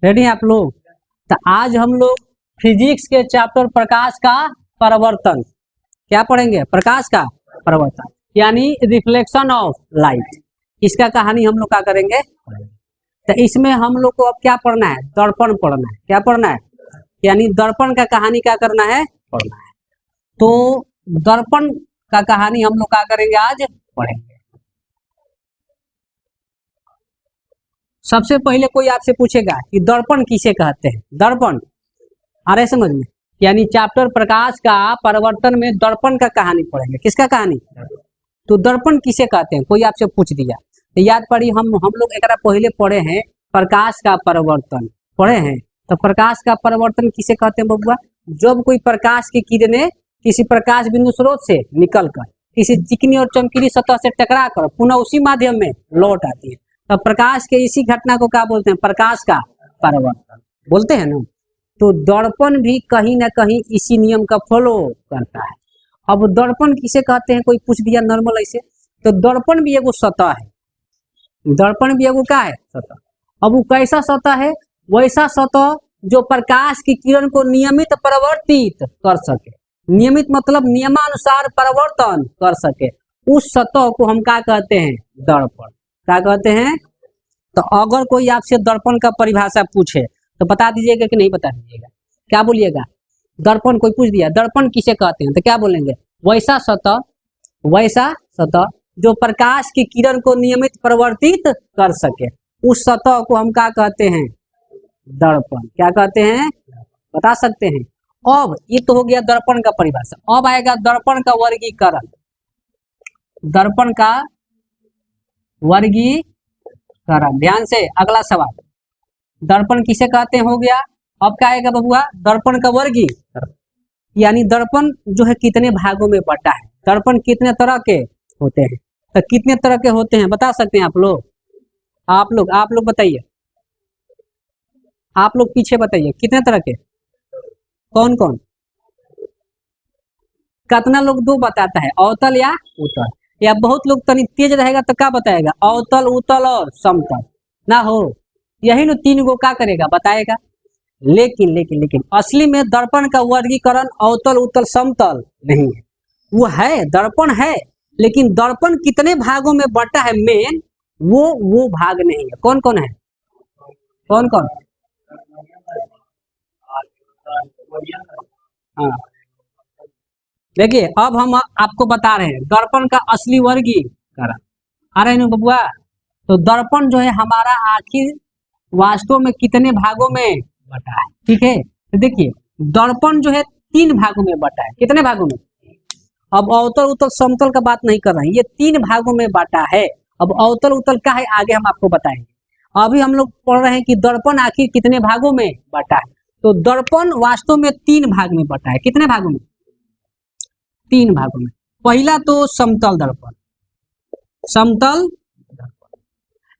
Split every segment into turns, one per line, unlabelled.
Ready हैं आप लोग? तो आज हम लोग फिजिक्स के चैप्टर प्रकाश का परावर्तन क्या पढ़ेंगे? प्रकाश का परावर्तन यानी रिफ्लेक्शन ऑफ लाइट। इसका कहानी हम लोग क्या करेंगे? तो इसमें हम लोग को अब क्या पढ़ना है? दर्पण पढ़ना है। क्या पढ़ना है? यानी दर्पण का कहानी क्या करना है? पढ़ना है। तो दर्पण का कहानी हम लोग क्या करेंगे? आज पढ़ेंगे। सबसे पहले कोई आपसे पूछेगा कि दर्पण किसे कहते हैं? दर्पण आ रहे समझ में? यानी चैप्टर प्रकाश का परावर्तन में दर्पण का कहानी पढ़ेंगे। किसका कहानी? तो दर्पण किसे कहते हैं कोई आपसे पूछ दिया तो याद पड़ी हम लोग एक पहले पढ़े हैं प्रकाश का परावर्तन पढ़े हैं। तो प्रकाश का परावर्तन किसे कहते हैं बबुआ? जब कोई प्रकाश की किरणें किसी प्रकाश बिंदु स्रोत से निकलकर किसी चिकनी और चमकीली सतह से टकरा कर पुनः उसी माध्यम में लौट आती है, तो प्रकाश के इसी घटना को क्या बोलते हैं? प्रकाश का परावर्तन बोलते हैं ना। तो दर्पण भी कहीं ना कहीं इसी नियम का फॉलो करता है। अब दर्पण किसे कहते हैं कोई पूछ दिया नॉर्मल ऐसे, तो दर्पण भी एगो सतह है। दर्पण भी एगो क्या है? सतह। अब वो कैसा सतह है? वैसा सतह जो प्रकाश की किरण को नियमित परिवर्तित कर सके। नियमित मतलब नियमानुसार परिवर्तन कर सके, उस सतह को हम क्या कहते हैं? दर्पण। क्या कहते हैं? तो अगर कोई आपसे दर्पण का परिभाषा पूछे तो बता दीजिएगा कि नहीं बता दीजिएगा? क्या बोलिएगा? दर्पण कोई पूछ दिया दर्पण किसे कहते हैं तो क्या बोलेंगे? वैसा सतह जो प्रकाश की किरण को नियमित परिवर्तित कर सके, उस सतह को हम क्या कहते हैं? दर्पण। क्या कहते हैं? बता सकते हैं? अब ये तो हो गया दर्पण का परिभाषा। अब आएगा दर्पण का वर्गीकरण। दर्पण का वर्गीकरण, ध्यान से अगला सवाल। दर्पण किसे कहते हैं हो गया। अब क्या आएगा बबुआ? दर्पण का वर्गीकरण यानी दर्पण जो है कितने भागों में बटा है। दर्पण कितने तरह के होते हैं? तो कितने तरह के होते हैं बता सकते हैं आप लोग? आप लोग बताइए। आप लोग पीछे बताइए कितने तरह के? कौन कौन? कितना लोग दो बताता है? अवतल या उत्तल? या बहुत लोग तनी तेज रहेगा तो क्या बताएगा? अवतल, उत्तल और समतल ना हो, यही लो तीन गो क्या करेगा? बताएगा। लेकिन असली में दर्पण का वर्गीकरण अवतल, उत्तल, समतल नहीं है। वो है, दर्पण है, लेकिन दर्पण कितने भागों में बटा है मेन वो भाग नहीं है। कौन कौन है? कौन कौन? हाँ, देखिए अब हम आपको बता रहे हैं दर्पण का असली वर्गीकरण। आ रहे हैं बबुआ? तो दर्पण जो है हमारा आखिर वास्तव में कितने भागों में बटा है? ठीक है, तो देखिए दर्पण जो है तीन भागों में बटा है। कितने भागों में? अब अवतल, उत्तल, समतल का बात नहीं कर रहे हैं, ये तीन भागों में बांटा है। अब अवतल उत्तल का है आगे हम आपको बताएंगे। अभी हम लोग पढ़ रहे हैं कि दर्पण आखिर कितने भागों में बटा है। तो दर्पण वास्तव में तीन भाग में बटा है। कितने भागों में? तीन भागों में। पहला तो समतल दर्पण, समतल दर्पण,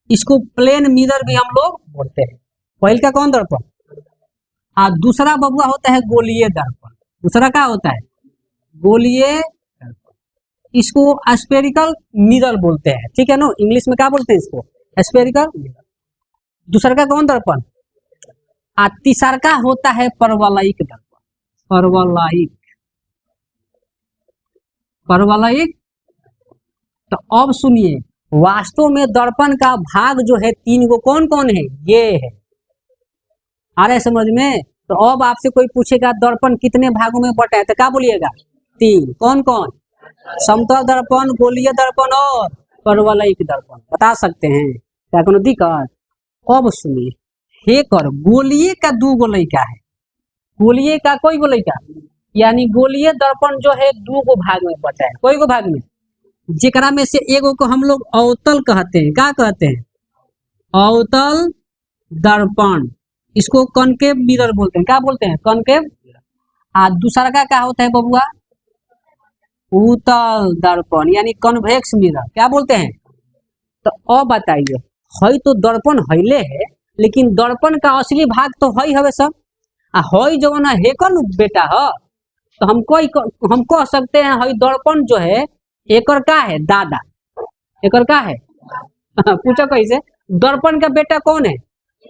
इसको प्लेन मिरर भी हम लोग बोलते हैं। पहले का कौन दर्पण? दूसरा बबुआ होता है गोलीय दर्पण। दूसरा क्या होता है? गोलीय दर्पण, इसको स्फेरिकल मिरर बोलते हैं। ठीक है ना, इंग्लिश में क्या बोलते हैं इसको? Spherical mirror. दूसरा का कौन दर्पण? तीसरा का होता है परवलयिक दर्पण। परवलयिक। तो अब सुनिए, वास्तव में दर्पण का भाग जो है तीन को कौन कौन है? ये है। आ रहे समझ में? तो अब आपसे कोई पूछेगा दर्पण कितने भागों में बटा है तो क्या बोलिएगा? तीन। कौन कौन? समतल दर्पण, गोलीय दर्पण और परवलयिक दर्पण। बता सकते हैं? क्या कोनो दिक्कत? अब सुनिए, हे कर गोलीय का दो गो लइका है। गोलीय का कोई गो लइका? यानी गोलीय दर्पण जो है दो गो भाग में बटा है। कोई गो भाग में? जेकरा में से एगो को हम लोग अवतल कहते हैं। क्या कहते हैं? अवतल दर्पण। इसको कॉनकेव मिरर बोलते हैं। क्या बोलते हैं? कॉनकेव। दूसरा का क्या होता है बबुआ? उत्तल दर्पण यानी कॉन्वेक्स मिरर। क्या बोलते हैं? तो अब बताइए, हई तो दर्पण हईले है, लेकिन दर्पण का असली भाग तो हई हवे सब। हई जो ना हेकर बेटा है, तो हम कह सकते हैं हई दर्पण जो है एकर का है? दादा। एकर का है? पूछो कैसे? दर्पण का बेटा कौन है?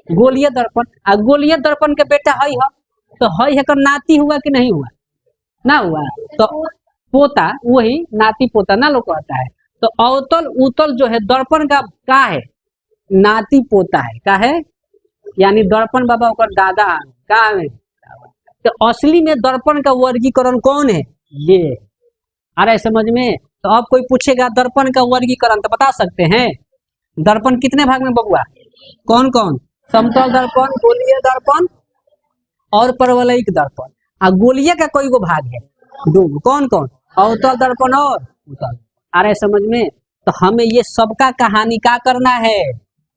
गोलीय दर्पण। आ गोलीय दर्पण के बेटा हई है, तो हई है कर नाती हुआ कि नहीं हुआ? ना हुआ। तो पोता वही नाती पोता ना लोग कहता है। तो अवतल उत्तल जो है दर्पण का है नाती पोता है, का है यानी दर्पण बाबा और दादा का है। तो असली में दर्पण का वर्गीकरण कौन है? ये आ रहा है समझ में? तो अब कोई पूछेगा दर्पण का वर्गीकरण तो बता सकते हैं। दर्पण कितने भाग में बबुआ? कौन कौन? समतल दर्पण, गोलीय दर्पण और परवलयिक दर्पण। आ गोलीय का कोई गो भाग है? दो। कौन कौन? अवतल दर्पण और उत्तल। आ रहा है समझ में? तो हमें ये सबका कहानी क्या करना है?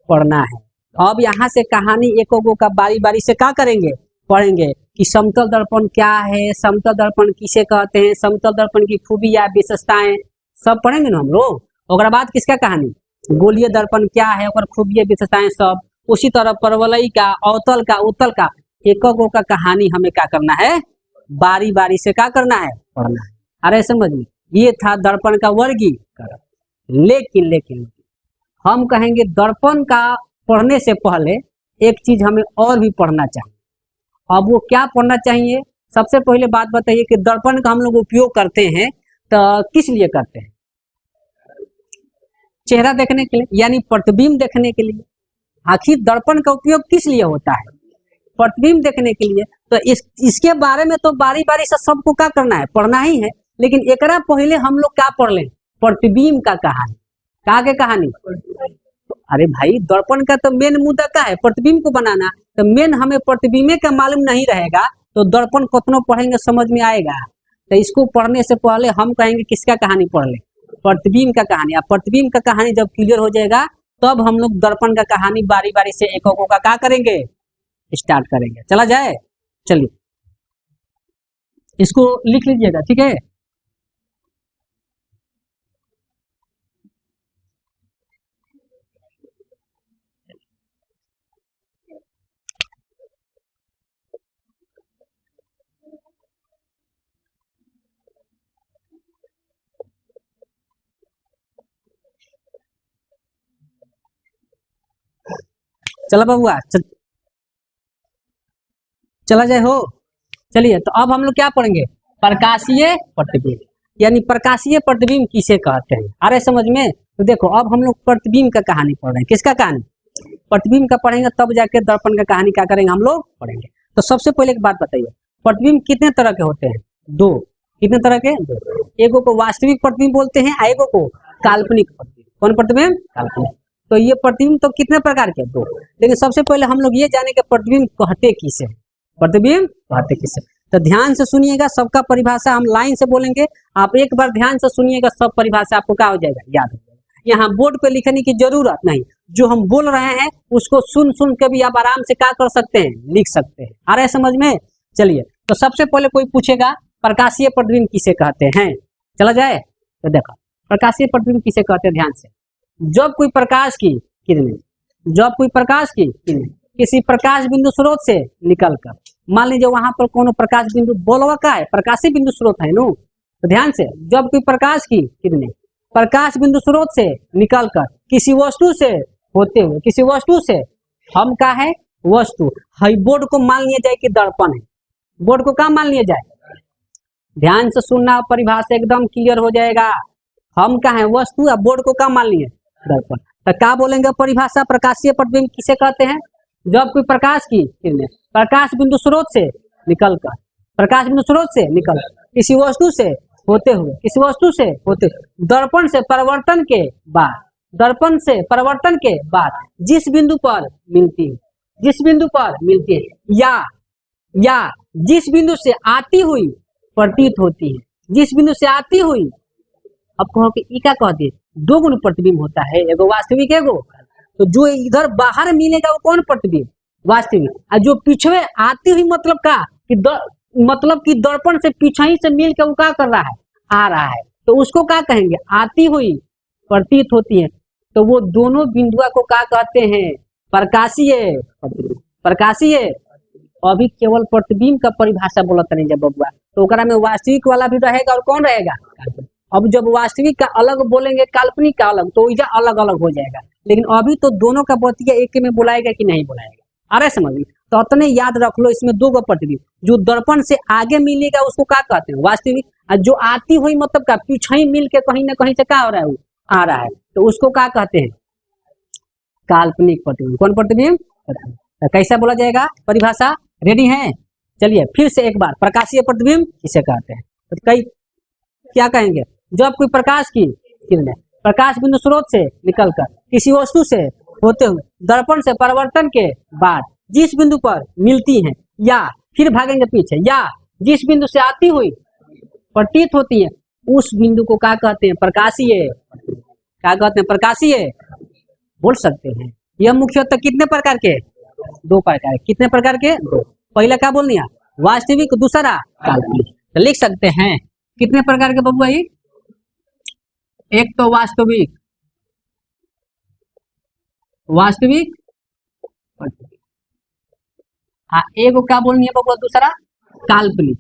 पढ़ना है। अब यहाँ से कहानी एक गो का बारी बारी से क्या करेंगे? पढ़ेंगे कि समतल दर्पण क्या है, समतल दर्पण किसे कहते हैं, समतल दर्पण की खूबियां विशेषताएं सब पढ़ेंगे ना हम लोग। और बाद किसका कहानी? गोलीय दर्पण क्या है और खूबियां विशेषताएं सब। उसी तरह परवलयी का, अवतल का, उत्तल का एक गो का कहानी हमें क्या करना है? बारी बारी से क्या करना है? पढ़ना है। अरे समझ में? ये था दर्पण का वर्गीकरण। लेकिन हम कहेंगे दर्पण का पढ़ने से पहले एक चीज हमें और भी पढ़ना चाहिए। अब वो क्या पढ़ना चाहिए? सबसे पहले बात बताइए कि दर्पण का हम लोग उपयोग करते हैं तो किस लिए करते हैं? चेहरा देखने के लिए, यानी प्रतिबिंब देखने के लिए। आखिर दर्पण का उपयोग किस लिए होता है? प्रतिबिंब देखने के लिए। तो इसके बारे में तो बारी बारी से सबको क्या करना है? पढ़ना ही है। लेकिन एकरा पहले हम लोग क्या पढ़ लें? प्रतिबिंब का कहानी। का के कहानी? अरे भाई दर्पण का तो मेन मुद्दा क्या है? प्रतिबिंब को बनाना। तो मेन हमें प्रतिबिंब का मालूम नहीं रहेगा तो दर्पण कितनों पढ़ेंगे समझ में आएगा? तो इसको पढ़ने से पहले हम कहेंगे किसका कहानी पढ़ ले? प्रतिबिंब का कहानी। अब प्रतिबिंब का कहानी जब क्लियर हो जाएगा तब हम लोग दर्पण का कहानी बारी बारी से एक का क्या करेंगे? स्टार्ट करेंगे। चला जाए? चलिए इसको लिख लीजिएगा, ठीक है? चला बबुआ चला जाए हो। चलिए तो अब हम लोग क्या पढ़ेंगे? प्रकाशीय प्रतिबिंब। यानी प्रकाशीय प्रतिबिंब किसे कहते हैं? आ रहे समझ में? तो देखो अब हम लोग प्रतिबिंब का कहानी पढ़ रहे हैं। किसका कहानी? प्रतिबिंब का पढ़ेंगे तब जाके दर्पण का कहानी क्या करेंगे हम लोग? पढ़ेंगे। तो सबसे पहले एक बात बताइए, प्रतिबिंब कितने तरह के होते हैं? दो। कितने तरह के? एगो को वास्तविक प्रतिबिंब बोलते हैं, एगो को काल्पनिक प्रतिबिंब। कौन प्रतिबिंब? काल्पनिक। तो ये प्रतिबिंब तो कितने प्रकार के? दो। लेकिन सबसे पहले हम लोग ये जाने के प्रतिबिंब कहते किसे? प्रतिबिंब कहते किसे? तो ध्यान से सुनिएगा, सबका परिभाषा हम लाइन से बोलेंगे। आप एक बार ध्यान से सुनिएगा, सब परिभाषा आपको क्या हो जाएगा? याद हो जाएगा। यहाँ बोर्ड पे लिखने की जरूरत नहीं, जो हम बोल रहे हैं उसको सुन सुन के भी आप आराम से क्या कर सकते हैं? लिख सकते हैं। आ रहे हैं समझ में? चलिए तो सबसे पहले कोई पूछेगा प्रकाशीय प्रतिबिंब किसे कहते हैं? चला जाए? तो देखो प्रकाशीय प्रतिबिंब किसे कहते हैं, ध्यान से। जब कोई प्रकाश की किरणें, जब कोई प्रकाश की किरणें किसी प्रकाश बिंदु स्रोत से निकलकर, मान लीजिए वहां पर कोनो प्रकाश बिंदु बोलवा का है, प्रकाशी बिंदु स्रोत है नो। तो ध्यान से, जब कोई प्रकाश की किरणें प्रकाश बिंदु स्रोत से निकलकर किसी वस्तु से होते हुए, किसी वस्तु से, हम क्या है? वस्तु। हाई बोर्ड को मान लिया जाए कि दर्पण है। बोर्ड को क्या मान लिया जाए? ध्यान से सुनना, परिभाषा एकदम क्लियर हो जाएगा। हम क्या है? वस्तु। बोर्ड को क्या मान लिए? दर्पण। तो क्या बोलेंगे परिभाषा? प्रकाशीय प्रतिबिंब किसे कहते हैं? जब कोई प्रकाश की किरणें प्रकाश बिंदु स्रोत से निकलकर, प्रकाश बिंदु स्रोत से निकल किसी वस्तु से होते हुए, किसी वस्तु से होते दर्पण से परिवर्तन के बाद, दर्पण से परिवर्तन के बाद जिस बिंदु पर मिलती है, जिस बिंदु पर मिलती है, या जिस बिंदु से आती हुई प्रतीत होती है, जिस बिंदु से आती हुई। अब कहो कि ई क्या कह दिए? दो गुण प्रतिबिंब होता है, एगो वास्तविक एगो। तो जो इधर बाहर मिलेगा वो कौन प्रतिबिंब? वास्तविक। और जो पीछे आती हुई मतलब का कि मतलब कि दर्पण से पीछे ही से मिल के वो क्या कर रहा है? आ रहा है, तो उसको क्या कहेंगे? आती हुई प्रतीत होती है। तो वो दोनों बिंदुआ को क्या कहते हैं? प्रकाशीय प्रतिबिंब। प्रकाशीय। अभी केवल प्रतिबिंब का परिभाषा बोलत नहीं जब बबुआ, तो ओकरा में वास्तविक वाला भी रहेगा और कौन रहेगा? अब जब वास्तविक का अलग बोलेंगे, काल्पनिक का अलग, तो इधर अलग अलग हो जाएगा। लेकिन अभी तो दोनों का बतिया एक में बुलाएगा कि नहीं बुलाएगा? आ रहा है समझ में? तो उतने याद रख लो, इसमें दो गो प्रतिबिंब, जो दर्पण से आगे मिलेगा उसको क्या कहते हैं? वास्तविक। और जो आती हुई मतलब का पीछे ही मिल के कहीं ना कहीं से क्या हो रहा है, वो आ रहा है, तो उसको क्या कहते हैं? काल्पनिक प्रतिबिंब। कौन प्रतिबिंब? तो कैसा बोला जाएगा परिभाषा? रेडी है? चलिए फिर से एक बार, प्रकाशीय प्रतिबिंब किसे कहते हैं? तो कई क्या कहेंगे? जब कोई प्रकाश की किरणें प्रकाश बिंदु स्रोत से निकलकर किसी वस्तु से होते हुए दर्पण से परावर्तन के बाद जिस बिंदु पर मिलती हैं, या फिर भागेंगे पीछे, या जिस बिंदु से आती हुई प्रतीत होती है, उस बिंदु को क्या कहते हैं? प्रकाशीय। क्या कहते हैं? प्रकाशीय। बोल सकते हैं। यह मुख्यतः कितने प्रकार के? दो प्रकार। कितने प्रकार के? दो। पहला क्या बोल दिया? वास्तविक, दूसरा काल्पनिक। तो लिख सकते हैं कितने प्रकार के बबुआ? एक तो वास्तविक, वास्तविक, हाँ एक को क्या बोलनी है बबुआ? दूसरा काल्पनिक।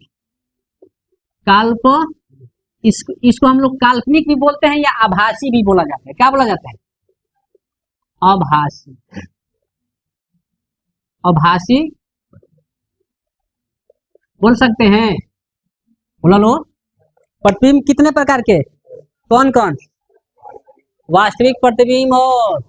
इसको हम लोग काल्पनिक भी बोलते हैं या आभासी भी बोला जाता है। क्या बोला जाता है? आभासी। आभासी बोल सकते हैं। बोला लो। प्रतिबिंब कितने प्रकार के? कौन कौन? वास्तविक प्रतिबिंब और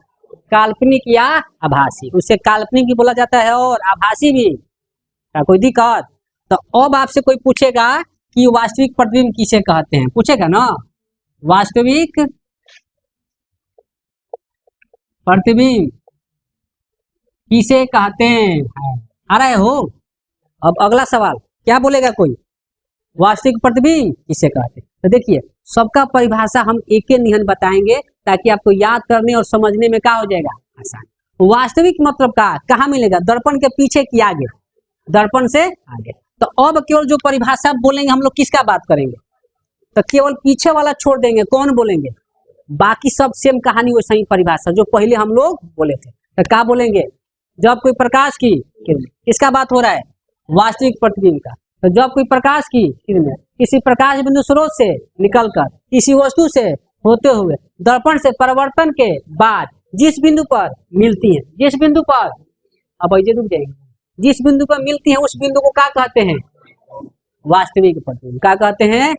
काल्पनिक या आभासी। उसे काल्पनिक भी बोला जाता है और आभासी भी। क्या कोई दिक्कत? तो अब आपसे कोई पूछेगा कि वास्तविक प्रतिबिंब किसे कहते हैं, पूछेगा ना। वास्तविक प्रतिबिंब किसे कहते हैं? आ रहे हो? अब अगला सवाल क्या बोलेगा कोई? वास्तविक प्रतिबिंब किसे कहते हैं? तो देखिए सबका परिभाषा हम एक निहन बताएंगे ताकि आपको याद करने और समझने में क्या हो जाएगा? आसान। वास्तविक मतलब का कहाँ मिलेगा? दर्पण के पीछे कि आगे? दर्पण से आगे। तो अब केवल जो परिभाषा बोलेंगे हम लोग किसका बात करेंगे? तो केवल पीछे वाला छोड़ देंगे। कौन बोलेंगे? बाकी सब सेम कहानी वैसा ही परिभाषा जो पहले हम लोग बोले थे। तो क्या बोलेंगे? जब कोई प्रकाश की किरण, किसका बात हो रहा है? वास्तविक प्रतिबिंब का। तो जब कोई प्रकाश की किरण किसी प्रकाश बिंदु स्रोत से निकलकर किसी वस्तु से होते हुए दर्पण से परावर्तन के बाद जिस बिंदु पर मिलती है, जिस बिंदु पर, अब ऐसे रुक जाएंगे, जिस बिंदु पर मिलती है उस बिंदु को क्या कहते हैं? वास्तविक प्रतिबिंब। क्या कहते हैं?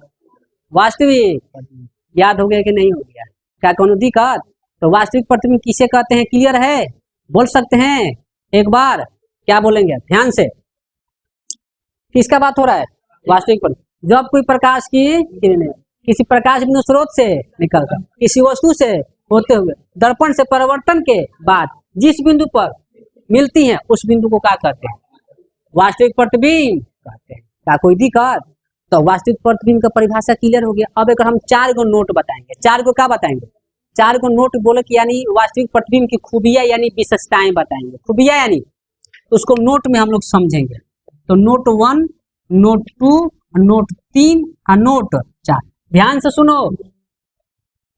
वास्तविक प्रतिबिंब। याद हो गया कि नहीं हो गया? क्या कौन दिक्कत? तो वास्तविक प्रतिबिंब किसे कहते हैं? क्लियर है? बोल सकते हैं एक बार? क्या बोलेंगे ध्यान से? किसका बात हो रहा है? वास्तविक प्रतिबिंब। जब कोई प्रकाश की किरणें किसी प्रकाश बिंदु स्रोत से निकलकर किसी वस्तु से होते हुए दर्पण से परावर्तन के बाद जिस बिंदु पर मिलती हैं उस बिंदु को क्या कहते हैं? वास्तविक प्रतिबिंब कहते हैं। क्या कोई दिक्कत? तो वास्तविक प्रतिबिंब का परिभाषा क्लियर हो गया। अब एक हम 4 गो नोट बताएंगे। 4 गो क्या बताएंगे? 4 गो नोट बोले कि यानी वास्तविक प्रतिबिंब की खूबियां यानी विशेषताएं बताएंगे। खूबियां यानी उसको नोट में हम लोग समझेंगे। तो नोट 1, नोट 2, नोट 3 और नोट 4। ध्यान से सुनो,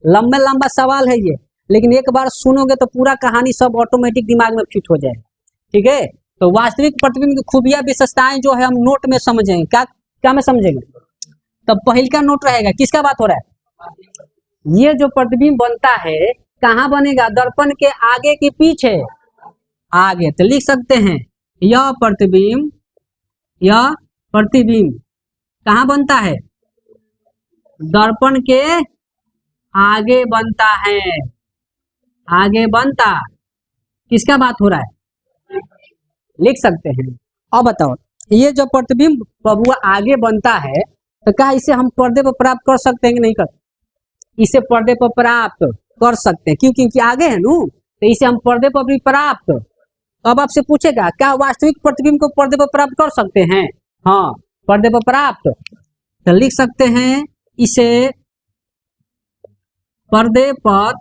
लंबा लंबा सवाल है ये, लेकिन एक बार सुनोगे तो पूरा कहानी सब ऑटोमेटिक दिमाग में फिट हो जाएगा। ठीक है? तो वास्तविक प्रतिबिंब की खूबियां विशेषताएं जो है हम नोट में समझेंगे। क्या में समझेंगे? तब पहल का नोट रहेगा। किसका बात हो रहा है? ये जो प्रतिबिंब बनता है कहाँ बनेगा? दर्पण के आगे कि पीछे? आगे। तो लिख सकते हैं यह प्रतिबिंब कहाँ बनता है? दर्पण के आगे बनता है। आगे बनता। किसका बात हो रहा है? लिख सकते हैं। अब बताओ, ये जो प्रतिबिंब बबुआ आगे बनता है तो क्या इसे हम पर्दे पर प्राप्त कर सकते हैं कि नहीं कर? इसे पर्दे पर प्राप्त कर सकते हैं। क्यों? क्योंकि आगे है नू, तो इसे हम पर्दे पर भी प्राप्त। अब आपसे पूछेगा क्या वास्तविक प्रतिबिंब को पर्दे पर प्राप्त कर सकते हैं? हाँ, पर्दे पर प्राप्त। तो लिख सकते हैं इसे पर्दे पर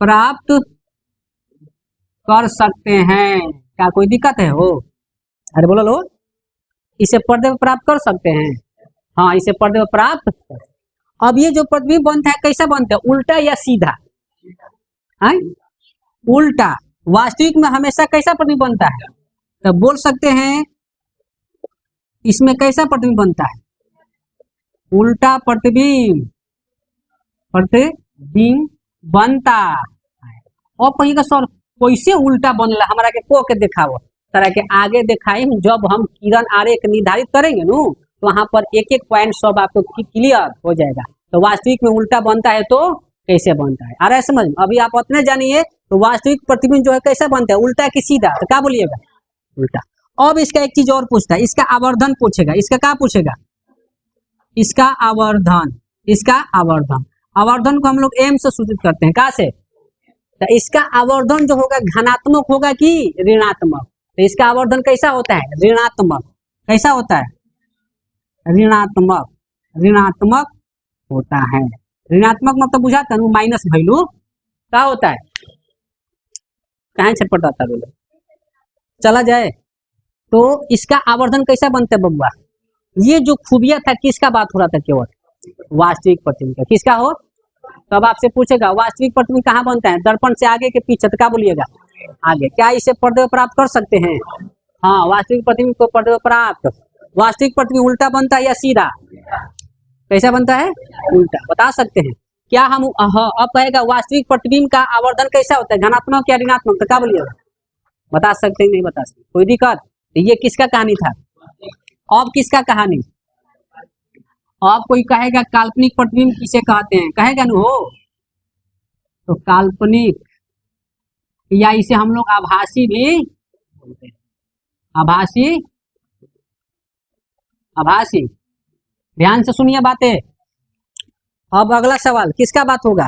प्राप्त कर सकते हैं। क्या कोई दिक्कत है हो? अरे बोलो लो। इसे पर्दे पर प्राप्त कर सकते हैं। हाँ, इसे पर्दे पर प्राप्त। अब ये जो प्रतिबिंब बनता है कैसा बनता है? उल्टा या सीधा? है उल्टा। वास्तविक में हमेशा कैसा प्रतिबिंब बनता है? तो बोल सकते हैं इसमें कैसा प्रतिबिंब बनता है? उल्टा प्रतिबिंब बनता है। और कहीं का सर कैसे उल्टा बनला हमरा के को के दिखाओ तरह के आगे दिखाई जब हम किरण आरेख निर्धारित करेंगे नु तो वहां पर एक एक पॉइंट सब आपको क्लियर हो जाएगा। तो वास्तविक में उल्टा बनता है तो कैसे बनता है, आ रहा है समझ में? अभी आप अपने जानिए तो वास्तविक प्रतिबिंब जो है कैसे बनता है, उल्टा कि सीधा, तो क्या बोलिएगा उल्टा। अब इसका एक चीज और पूछता है, इसका आवर्धन पूछेगा, इसका क्या पूछेगा, इसका आवर्धन, इसका आवर्धन। आवर्धन को हम लोग एम से सूचित करते हैं, कहा से, तो इसका आवर्धन जो होगा धनात्मक होगा कि ऋणात्मक, तो इसका आवर्धन कैसा होता है, ऋणात्मक। कैसा होता है, ऋणात्मक, ऋणात्मक होता है। ऋणात्मक मतलब बुझाता है माइनस वैल्यू क्या होता है, कहाँ छटपट आता है, चला जाए। तो इसका आवर्धन कैसा बनता है बबुआ, ये जो खूबिया था किसका बात हो रहा था, केवल वास्तविक प्रतिबिंब का। किसका हो, तब आपसे पूछेगा वास्तविक प्रतिबिंब कहाँ बनता है, दर्पण से आगे के पीछे, तो क्या बोलिएगा आगे। क्या इसे पर्दे पर प्राप्त कर सकते हैं, हाँ वास्तविक प्रतिबिंब को पर्दे पर प्राप्त। वास्तविक प्रतिबिंब उल्टा बनता है या सीधा, कैसा बनता है, उल्टा, बता सकते हैं क्या हम। अब कहेगा वास्तविक प्रतिबिंब का आवर्धन कैसा होता है, धनात्मक या ऋणात्मक, तो क्या बोलिएगा, बता सकते हैं नहीं बता सकते, कोई दिक्कत। ये किसका कहानी था, अब किसका कहानी, अब कोई कहेगा काल्पनिक प्रतिबिंब किसे कहते हैं, कहेगा न हो, तो काल्पनिक या इसे हम लोग आभासी भी, आभासी, आभासी। ध्यान से सुनिए बातें। अब अगला सवाल किसका बात होगा,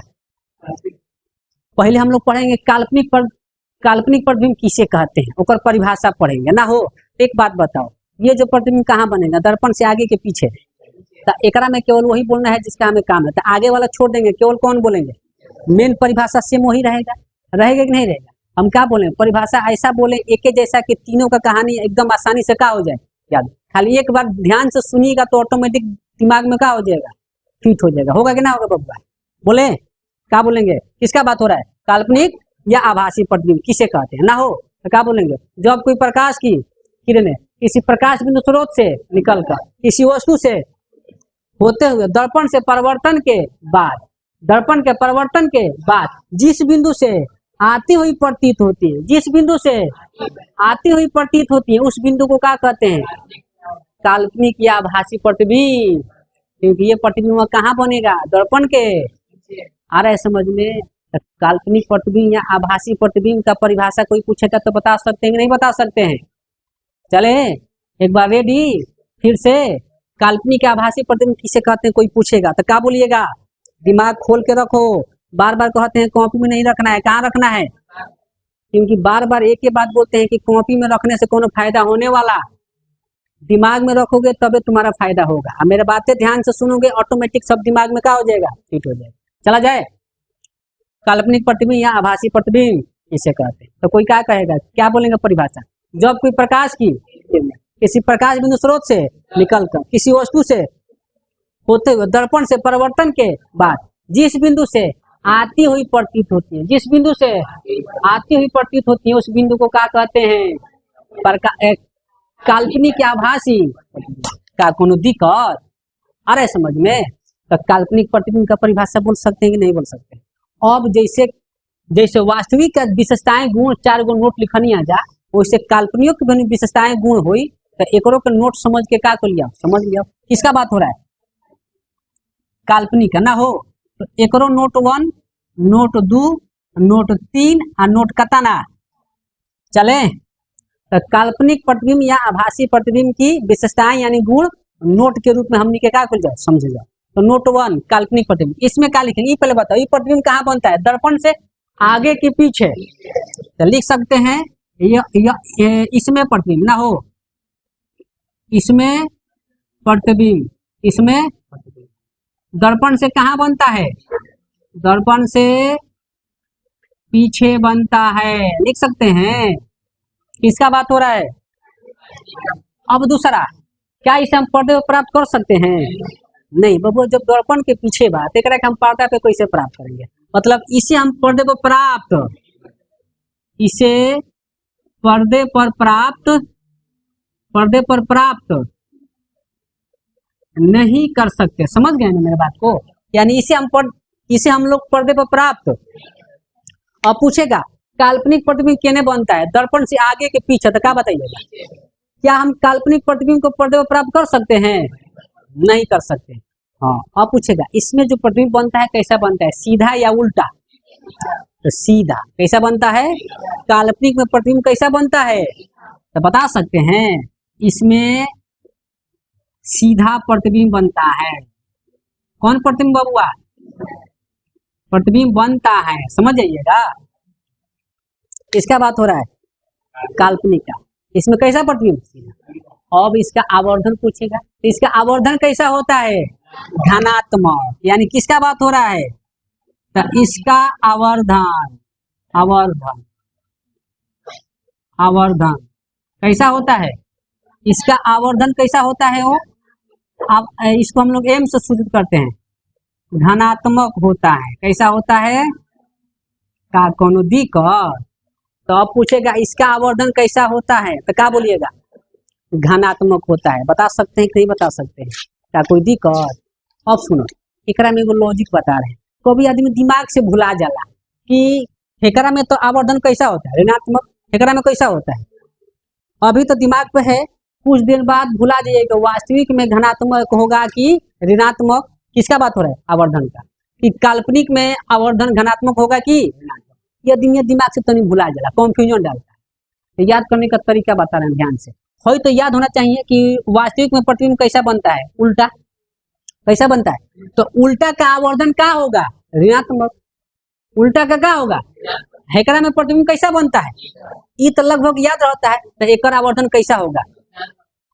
पहले हम लोग पढ़ेंगे काल्पनिक प्रतिबिंब किसे कहते हैं, ओकर परिभाषा पढ़ेंगे ना हो। एक बात बताओ, ये जो प्रतिबिंब कहाँ बनेगा, दर्पण से आगे के पीछे, तो एकरा में केवल वही बोलना है जिसका हमें काम है, तो आगे वाला छोड़ देंगे, केवल कौन बोलेंगे, मेन परिभाषा सेम वही रहेगा, रहेगा कि नहीं रहेगा। हम क्या बोले, परिभाषा ऐसा बोले एक जैसा कि तीनों का कहानी एकदम आसानी से क्या हो जाए याद। खाली एक बार ध्यान से सुनिएगा तो ऑटोमेटिक दिमाग में क्या हो जाएगा, फिट हो जाएगा। होगा कि ना होगा बब्बा, बोले क्या बोलेंगे, किसका बात हो रहा है, काल्पनिक या आभासी प्रतिबिंब किसे कहते हैं ना हो, तो क्या बोलेंगे, जब कोई प्रकाश की किरणें किसी प्रकाश बिंदु स्रोत से निकलकर किसी वस्तु से होते हुए दर्पण से परिवर्तन के बाद, दर्पण के परिवर्तन के बाद जिस बिंदु से आती हुई प्रतीत होती है, जिस बिंदु से आती हुई प्रतीत होती है, उस बिंदु को क्या कहते हैं, काल्पनिक या आभासी प्रतिबिंब। क्योंकि ये प्रतिबिंब कहाँ बनेगा, दर्पण के, आ रहा है समझ में। काल्पनिक प्रतिबिंब या आभासी प्रतिबिंब का परिभाषा कोई पूछेगा तो बता सकते हैं कि नहीं बता सकते हैं, चले एक बार रेडी, फिर से काल्पनिक या आभासी प्रतिबिंब किसे कहते हैं कोई पूछेगा तो क्या बोलिएगा, दिमाग खोल के रखो। बार बार कहते हैं कॉपी में नहीं रखना है, कहाँ रखना है, क्योंकि बार बार एक ही बात बोलते हैं कि कॉपी में रखने से कोनो फायदा होने वाला, दिमाग में रखोगे तबे तुम्हारा फायदा होगा। मेरे बातें ध्यान से सुनोगे ऑटोमेटिक सब दिमाग में क्या हो जाएगा, फिट हो जाएगा। चला जाए, काल्पनिक प्रतिबिंब या आभासी प्रतिबिंब इसे कहते हैं। तो कोई क्या कहेगा, क्या बोलेंगे परिभाषा, जब कोई प्रकाश की किसी प्रकाश बिंदु स्रोत से निकलकर किसी वस्तु से होते हुए दर्पण से परिवर्तन के बाद जिस बिंदु से आती हुई प्रतीत होती है, जिस बिंदु से आती हुई प्रतीत होती है, उस बिंदु को क्या कहते हैं, काल्पनिक या आभासी। का कोनो दिक्कत आ रहा है समझ में, तो काल्पनिक प्रतिबिंब का परिभाषा बोल सकते हैं कि नहीं बोल सकते। अब जैसे जैसे वास्तविक विशेषताएं गुण 4 गो नोट लिखनी आ जा, वैसे काल्पनिक की विशेषताएं गुण हुई, तो एकरो के नोट समझ के क्या कर लिया, समझ लिया किसका बात हो रहा है, काल्पनिक है ना हो। तो एकरो नोट 1, नोट 2, नोट 3 और नोट कतना चले। तो काल्पनिक प्रतिबिंब या आभासी प्रतिबिंब की विशेषताएं यानी गुण नोट के रूप में हमने क्या कर जाओ, समझ जाओ। तो नोट 1 काल्पनिक प्रतिबिंब, इसमें क्या लिखेंगे, पहले बताओ, ये प्रतिबिंब कहाँ बनता है, दर्पण से आगे के पीछे, तो लिख सकते हैं इसमें प्रतिबिंब ना हो, इसमें प्रतिबिंब, इसमें दर्पण से कहाँ बनता है, दर्पण से पीछे बनता है, लिख सकते हैं। किसका बात हो रहा है। अब दूसरा, क्या इसे हम पर्दे प्राप्त कर सकते हैं, नहीं बबू, जब दर्पण के पीछे बात एक हम पर्दा पे कैसे प्राप्त करेंगे, मतलब इसे हम पर्दे पर प्राप्त, इसे पर्दे पर प्राप्त, पर्दे पर प्राप्त नहीं कर सकते, समझ गए ना मेरे बात को, यानी इसे हम लोग पर्दे पर प्राप्त। अब पूछेगा काल्पनिक प्रतिबिंब केने बनता है? दर्पण से आगे के पीछे। तो क्या बताइएगा, क्या हम काल्पनिक प्रतिबिंब को पर्दे पर प्राप्त कर सकते हैं? नहीं कर सकते। हाँ, अब पूछेगा इसमें जो प्रतिबिंब बनता है कैसा बनता है, सीधा या उल्टा? तो सीधा। कैसा बनता है? काल्पनिक में प्रतिबिंब कैसा बनता है? तो बता सकते हैं, इसमें सीधा प्रतिबिंब बनता है। कौन प्रतिबिंब बबुआ? प्रतिबिंब बनता है, समझ जाइएगा। किसका बात हो रहा है? काल्पनिक का। इसमें कैसा प्रतिबिंब? सीधा। अब इसका आवर्धन पूछेगा, तो इसका आवर्धन कैसा होता है? धनात्मक। यानी किसका बात हो रहा है? तो इसका आवर्धन आवर्धन आवर्धन कैसा होता है? इसका आवर्धन कैसा होता है? वो अब इसको हम लोग एम से सूचित करते हैं, धनात्मक होता है। कैसा होता है? का कोनो दिक्कत? तो अब पूछेगा इसका आवर्धन कैसा होता है? तो क्या बोलिएगा? घनात्मक होता है। बता सकते हैं कि नहीं बता सकते हैं? क्या कोई दिक्कत? अब सुनो, एकरा में एगो लॉजिक बता रहे हैं। कभी आदमी दिमाग से भुला जाला कि एकरा में तो आवर्धन कैसा होता है? ऋणात्मक। एकरा में कैसा होता है? अभी तो दिमाग पे है, कुछ देर बाद भुला जाइएगा वास्तविक में धनात्मक होगा कि ऋणात्मक। किसका बात हो रहा है? आवर्धन का। कि काल्पनिक में आवर्धन धनात्मक होगा कि ऋणात्मक। यदि दिमाग से तो नहीं भुला जाला, कंफ्यूजन डालता है। तो याद करने का तरीका बता रहे हैं ध्यान से। हो तो याद होना चाहिए कि वास्तविक में प्रतिबिंब कैसा बनता है? उल्टा। कैसा बनता है? तो उल्टा का आवर्धन क्या होगा? ऋणात्मक। उल्टा का क्या होगा? एकरा में प्रतिबिंब कैसा बनता है? ये तो लगभग याद रहता है। तो एक आवर्धन कैसा होगा?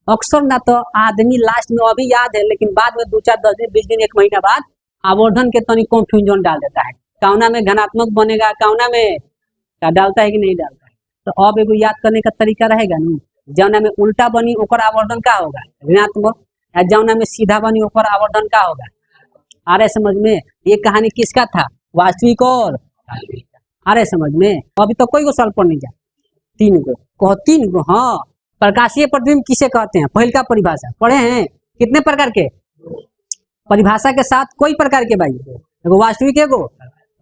अक्सर ना तो आदमी लास्ट में अभी याद है, लेकिन बाद में 2 4 10 दिन 20 दिन 1 महीना बाद आवर्धन के तनी कंफ्यूजन डाल देता है। कौना में धनात्मक बनेगा, कौना में क्या डालता है कि नहीं डालता है। तो अब एगो याद करने का तरीका रहेगा ना, जौना में उल्टा बनी ओकर आवर्धन का होगा? ऋणात्मक। या जौना में सीधा बनी ओकर आवर्धन का होगा? आ रहे समझ में? ये कहानी किसका था? वास्तविक और काल्पनिक का। आ रहे समझ में? अभी तो कोई को सवाल पढ़ नहीं जा। 3 गो कहो, 3 गो। हाँ, प्रकाशीय प्रतिबिंब किसे कहते हैं? पहल का परिभाषा पढ़े हैं? कितने प्रकार के? परिभाषा के साथ कोई प्रकार के भाई। एगो वास्तविक, एगो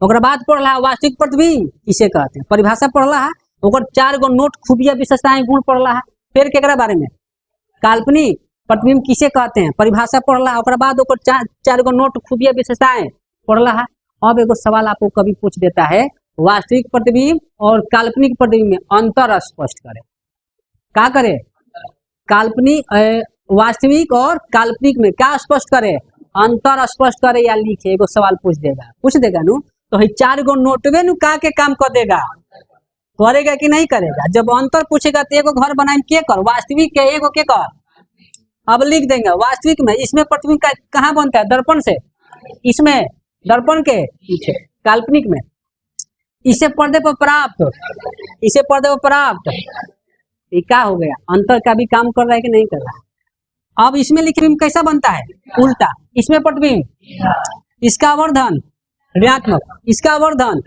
ओकरा बाद पढ़ला वास्तविक प्रतिबिंब किसे कहते हैं। परिभाषा पढ़ला है, ओकर 4 गो नोट खूबिया विशेषताएं गुण पढ़ला है। फिर केकरा बारे में? काल्पनिक प्रतिबिंब किसे कहते हैं, परिभाषा पढ़ला, ओकरा बाद ओकर 4 गो नोट खूबिया विशेषताएं पढ़ला है। अब एगो सवाल आपको कभी पूछ देता है, वास्तविक प्रतिबिंब और काल्पनिक प्रतिबिंब में अंतर स्पष्ट करें। क्या करे? काल्पनिक वास्तविक और काल्पनिक में क्या स्पष्ट करे? अंतर स्पष्ट करे या लिखे। एगो सवाल पूछ देगा नु, तो 4 गो नोटवे नु का के काम कर देगा? करेगा कि नहीं करेगा? जब अंतर पूछेगा तो एगो घर बनाए के कर, वास्तविक के एगो के कर। अब लिख देंगे वास्तविक में इसमें प्रतिबिंब कहाँ बनता है? दर्पण से। इसमें दर्पण के पीछे। काल्पनिक में इसे पर्दे पर प्राप्त, इसे पर्दे पर प्राप्त। ये क्या हो गया? अंतर का भी काम कर रहा है कि नहीं कर रहा है? अब इसमें लिखे कैसा बनता है? उल्टा। इसमें प्रतिबिंब, इसका आवर्धन ऋणात्मक, इसका आवर्धन।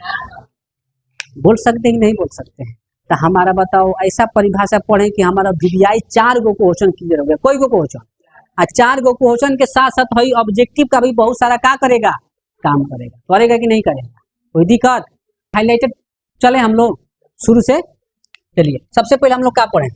बोल सकते हैं कि नहीं बोल सकते हैं? तो हमारा बताओ, ऐसा परिभाषा पढ़े कि हमारा वीवीआई 4 गो क्वेश्चन क्लियर हो गया। कोई गो क्वेश्चन और 4 गो क्वेश्चन के साथ साथ वही ऑब्जेक्टिव का भी बहुत सारा क्या करेगा? काम करेगा। करेगा कि नहीं करेगा? कोई दिक्कत? हाईलाइटेड चले हम लोग शुरू से। चलिए, सबसे पहले हम लोग क्या पढ़े?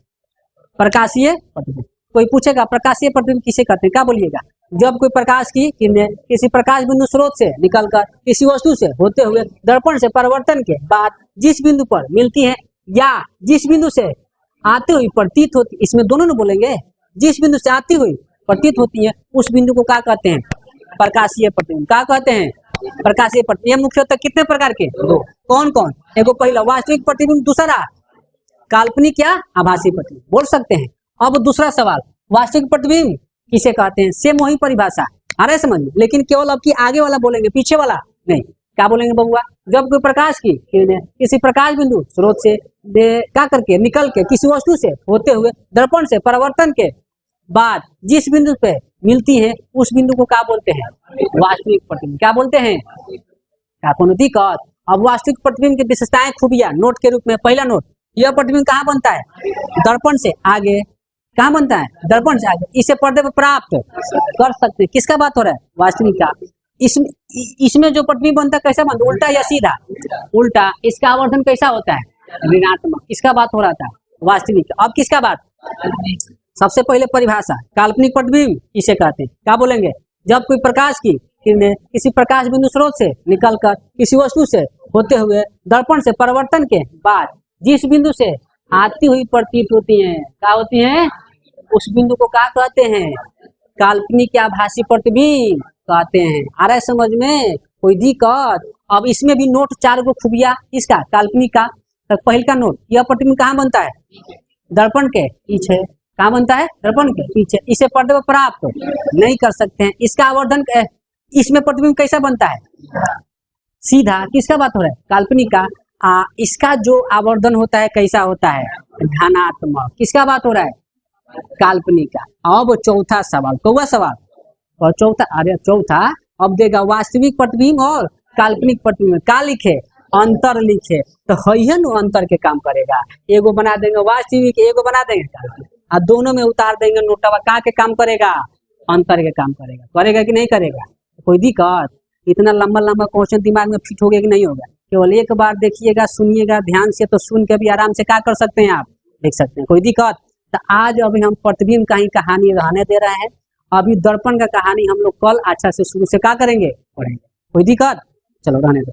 प्रकाशीय प्रतिबिंब। कोई पूछेगा प्रकाशीय प्रतिबिंब किसे कहते हैं? क्या बोलिएगा? जब कोई प्रकाश की किरणें किसी प्रकाश बिंदु स्रोत से निकलकर किसी वस्तु से होते हुए दर्पण से परावर्तन के बाद जिस बिंदु पर मिलती है या जिस बिंदु से आती हुई प्रतीत होती, इसमें दोनों ने बोलेंगे, जिस बिंदु से आती हुई प्रतीत होती है उस बिंदु को क्या कहते हैं? प्रकाशीय प्रतिबिंब। क्या कहते हैं? प्रकाशीय प्रतिबिंब। मुख्यतः कितने प्रकार के? 2। कौन कौन? एगो पहला वास्तविक प्रतिबिंब, दूसरा काल्पनिक या आभासी प्रतिबिंब। बोल सकते हैं। अब दूसरा सवाल, वास्तविक प्रतिबिंब किसे कहते हैं? सेम वही परिभाषा। आ रहे समझ में? लेकिन केवल अब की आगे वाला बोलेंगे, पीछे वाला नहीं। क्या बोलेंगे बबुआ? जब कोई प्रकाश की किरणें किसी प्रकाश बिंदु स्रोत से क्या करके निकल के किसी वस्तु से होते हुए दर्पण से परावर्तन के बाद जिस बिंदु पे मिलती है उस बिंदु को क्या बोलते हैं? वास्तविक प्रतिबिंब। क्या बोलते हैं? क्या कोनो दिक्कत? अब वास्तविक प्रतिबिंब की विशेषताएं खूबियां नोट के रूप में, पहला नोट, यह प्रतिबिंब कहाँ बनता है? दर्पण से आगे। कहाँ बनता है? दर्पण से आगे। इसे पर्दे पर प्राप्त कर सकते हैं। किसका बात हो रहा है? वास्तविक का। इसमें जो प्रतिबिंब बनता है कैसा बनता है, उल्टा या सीधा? उल्टा। इसका आवर्धन कैसा होता है? ऋणात्मक। किसका बात हो रहा था? वास्तविक। अब किसका बात? सबसे पहले परिभाषा, काल्पनिक प्रतिबिंब किसे कहते हैं? क्या बोलेंगे? जब कोई प्रकाश की किरणें किसी प्रकाश बिंदु स्रोत से निकलकर किसी वस्तु से होते हुए दर्पण से परावर्तन के बाद जिस बिंदु से आती हुई प्रतीत होती हैं, क्या होती हैं? उस बिंदु को क्या कहते हैं? काल्पनिक या आभासी प्रतिबिंब कहते हैं। आ रहा है समझ में? कोई दिक्कत? अब इसमें भी नोट 4 गो खूबिया इसका काल्पनिक का। तो पहल का नोट, यह प्रतिबिंब कहाँ बनता है? दर्पण के पीछे। कहाँ बनता है? दर्पण के पीछे। इसे पर्दे पर प्राप्त नहीं कर सकते हैं। इसका आवर्धन, इसमें प्रतिबिंब कैसा बनता है? सीधा। किसका बात हो रहा है? काल्पनिक का। इसका जो आवर्धन होता है कैसा होता है? धनात्मक। किसका बात हो रहा है? काल्पनिक का। अब चौथा सवाल, कौवा सवाल और चौथा, अरे चौथा अब देगा वास्तविक प्रतिबिंब और काल्पनिक प्रतिबिंब। क्या लिखे? अंतर लिखे। तो है नु अंतर के काम करेगा। एगो बना देंगे वास्तविक, एगो बना देंगे काल्पनिक, और दोनों में उतार देंगे नोटवा। का के काम करेगा? अंतर के काम करेगा। करेगा कि नहीं करेगा? कोई दिक्कत? इतना लंबा लंबा क्वेश्चन दिमाग में फिट हो गया कि नहीं होगा? केवल एक बार देखिएगा, सुनिएगा ध्यान से, तो सुन के भी आराम से क्या कर सकते हैं आप? देख सकते हैं। कोई दिक्कत? तो आज अभी हम प्रतिबिंब का ही कहानी रहने दे रहे हैं। अभी दर्पण का कहानी हम लोग कल अच्छा से शुरू से क्या करेंगे? पढ़ेंगे। कोई दिक्कत? चलो रहने दो।